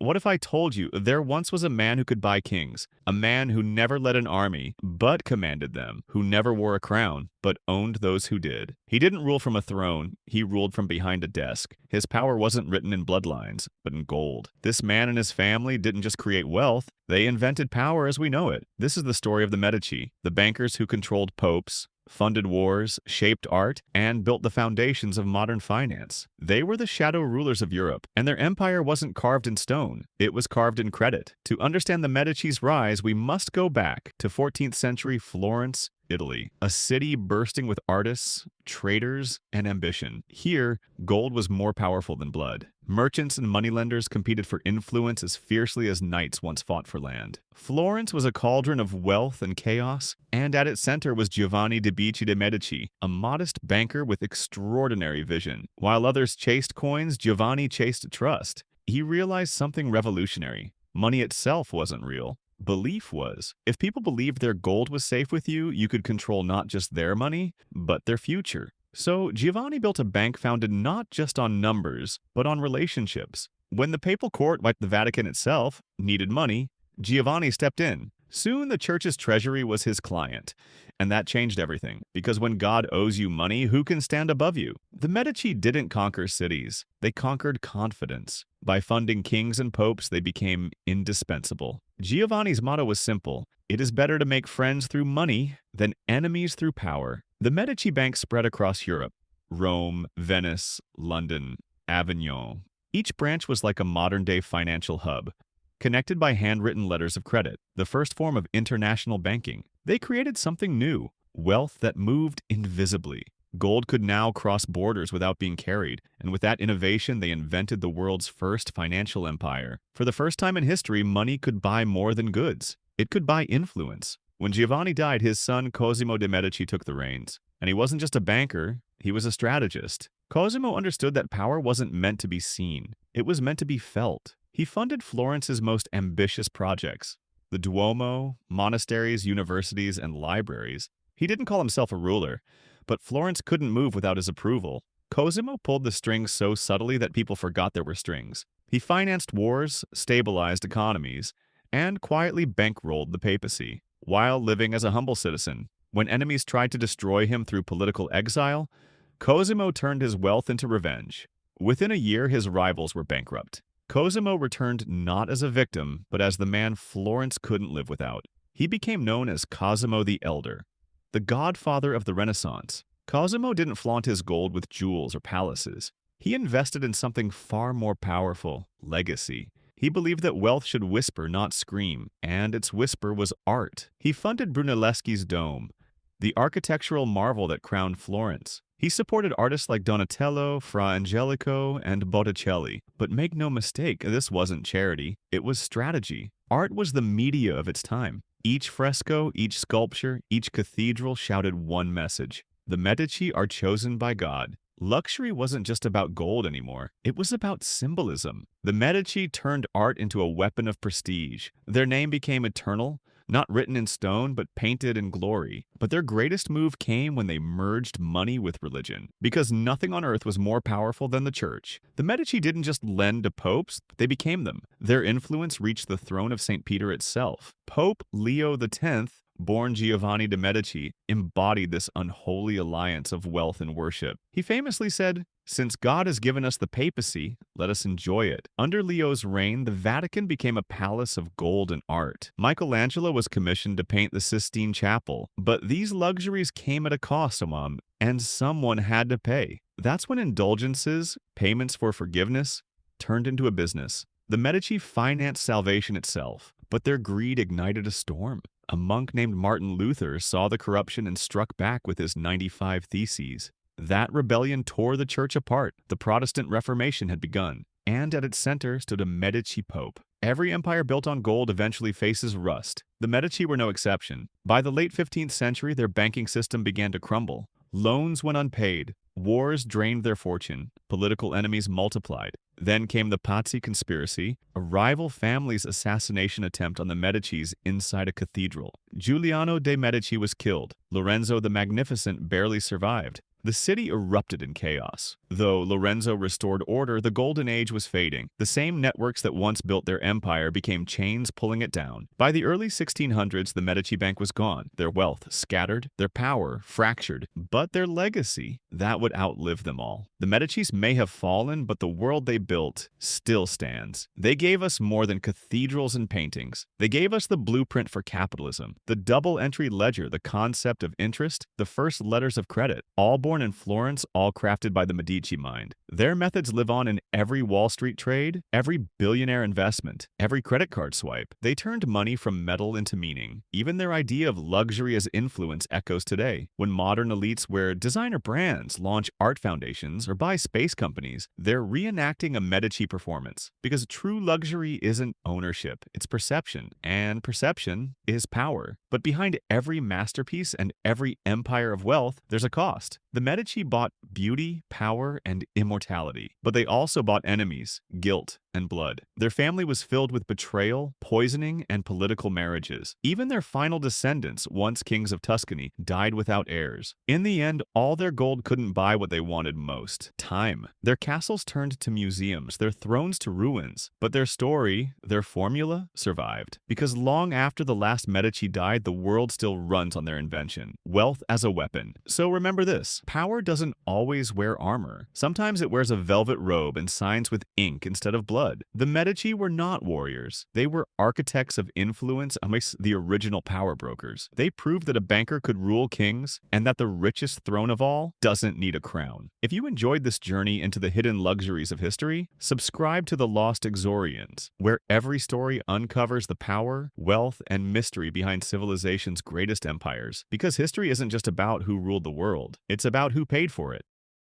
What if I told you there once was a man who could buy kings, a man who never led an army, but commanded them, who never wore a crown, but owned those who did? He didn't rule from a throne, he ruled from behind a desk. His power wasn't written in bloodlines, but in gold. This man and his family didn't just create wealth, they invented power as we know it. This is the story of the Medici, the bankers who controlled popes, funded wars, shaped art, and built the foundations of modern finance. They were the shadow rulers of Europe, and their empire wasn't carved in stone, it was carved in credit. To understand the Medici's rise, we must go back to 14th century Florence, Italy, a city bursting with artists, traders, and ambition. Here, gold was more powerful than blood. Merchants and moneylenders competed for influence as fiercely as knights once fought for land. Florence was a cauldron of wealth and chaos, and at its center was Giovanni de' Medici, a modest banker with extraordinary vision. While others chased coins, Giovanni chased trust. He realized something revolutionary. Money itself wasn't real. Belief was. If people believed their gold was safe with you, you could control not just their money, but their future. So Giovanni built a bank founded not just on numbers, but on relationships. When the papal court, like the Vatican itself, needed money, Giovanni stepped in. Soon the church's treasury was his client. And that changed everything, because when God owes you money, who can stand above you? The Medici didn't conquer cities, they conquered confidence. By funding kings and popes, they became indispensable. Giovanni's motto was simple: it is better to make friends through money than enemies through power. The Medici Bank spread across Europe: Rome, Venice, London, Avignon. Each branch was like a modern-day financial hub, connected by handwritten letters of credit, the first form of international banking. They created something new: wealth that moved invisibly. Gold could now cross borders without being carried, and with that innovation, they invented the world's first financial empire. For the first time in history, money could buy more than goods. It could buy influence. When Giovanni died, his son Cosimo de' Medici took the reins. And he wasn't just a banker, he was a strategist. Cosimo understood that power wasn't meant to be seen, it was meant to be felt. He funded Florence's most ambitious projects: the Duomo, monasteries, universities, and libraries. He didn't call himself a ruler, but Florence couldn't move without his approval. Cosimo pulled the strings so subtly that people forgot there were strings. He financed wars, stabilized economies, and quietly bankrolled the papacy, while living as a humble citizen. When enemies tried to destroy him through political exile, Cosimo turned his wealth into revenge. Within a year, his rivals were bankrupt. Cosimo returned not as a victim, but as the man Florence couldn't live without. He became known as Cosimo the Elder, the godfather of the Renaissance. Cosimo didn't flaunt his gold with jewels or palaces. He invested in something far more powerful: legacy. He believed that wealth should whisper, not scream, and its whisper was art. He funded Brunelleschi's dome, the architectural marvel that crowned Florence. He supported artists like Donatello, Fra Angelico, and Botticelli. But make no mistake, this wasn't charity, it was strategy. Art was the media of its time. Each fresco, each sculpture, each cathedral shouted one message: the Medici are chosen by God. Luxury wasn't just about gold anymore, it was about symbolism. The Medici turned art into a weapon of prestige. Their name became eternal, not written in stone, but painted in glory. But their greatest move came when they merged money with religion, because nothing on earth was more powerful than the church. The Medici didn't just lend to popes, they became them. Their influence reached the throne of St. Peter itself. Pope Leo X, born Giovanni de' Medici, embodied this unholy alliance of wealth and worship. He famously said, "Since God has given us the papacy, let us enjoy it." Under Leo's reign, the Vatican became a palace of gold and art. Michelangelo was commissioned to paint the Sistine Chapel, but these luxuries came at a cost, and someone had to pay. That's when indulgences, payments for forgiveness, turned into a business. The Medici financed salvation itself, but their greed ignited a storm. A monk named Martin Luther saw the corruption and struck back with his 95 Theses. That rebellion tore the church apart. The Protestant Reformation had begun, and at its center stood a Medici pope. Every empire built on gold eventually faces rust. The Medici were no exception. By the late 15th century, their banking system began to crumble. Loans went unpaid. Wars drained their fortune. Political enemies multiplied. Then came the Pazzi conspiracy, a rival family's assassination attempt on the Medicis inside a cathedral. Giuliano de' Medici was killed. Lorenzo the Magnificent barely survived. The city erupted in chaos. Though Lorenzo restored order, the Golden Age was fading. The same networks that once built their empire became chains pulling it down. By the early 1600s, the Medici Bank was gone, their wealth scattered, their power fractured, but their legacy, that would outlive them all. The Medicis may have fallen, but the world they built still stands. They gave us more than cathedrals and paintings. They gave us the blueprint for capitalism, the double-entry ledger, the concept of interest, the first letters of credit, all born in Florence, all crafted by the Medici mind. Their methods live on in every Wall Street trade, every billionaire investment, every credit card swipe. They turned money from metal into meaning. Even their idea of luxury as influence echoes today. When modern elites wear designer brands, launch art foundations, or buy space companies, they're reenacting a Medici performance. Because true luxury isn't ownership, it's perception, and perception is power. But behind every masterpiece and every empire of wealth, there's a cost. The Medici bought beauty, power, and immortality. But they also bought enemies, guilt, and blood. Their family was filled with betrayal, poisoning, and political marriages. Even their final descendants, once kings of Tuscany, died without heirs. In the end, all their gold couldn't buy what they wanted most: time. Their castles turned to museums, their thrones to ruins. But their story, their formula, survived. Because long after the last Medici died, the world still runs on their invention: wealth as a weapon. So remember this: power doesn't always wear armor. Sometimes it wears a velvet robe and signs with ink instead of blood. The Medici were not warriors. They were architects of influence amongst the original power brokers. They proved that a banker could rule kings and that the richest throne of all doesn't need a crown. If you enjoyed this journey into the hidden luxuries of history, subscribe to The Lost Exorians, where every story uncovers the power, wealth, and mystery behind civilization's greatest empires. Because history isn't just about who ruled the world, it's about who paid for it.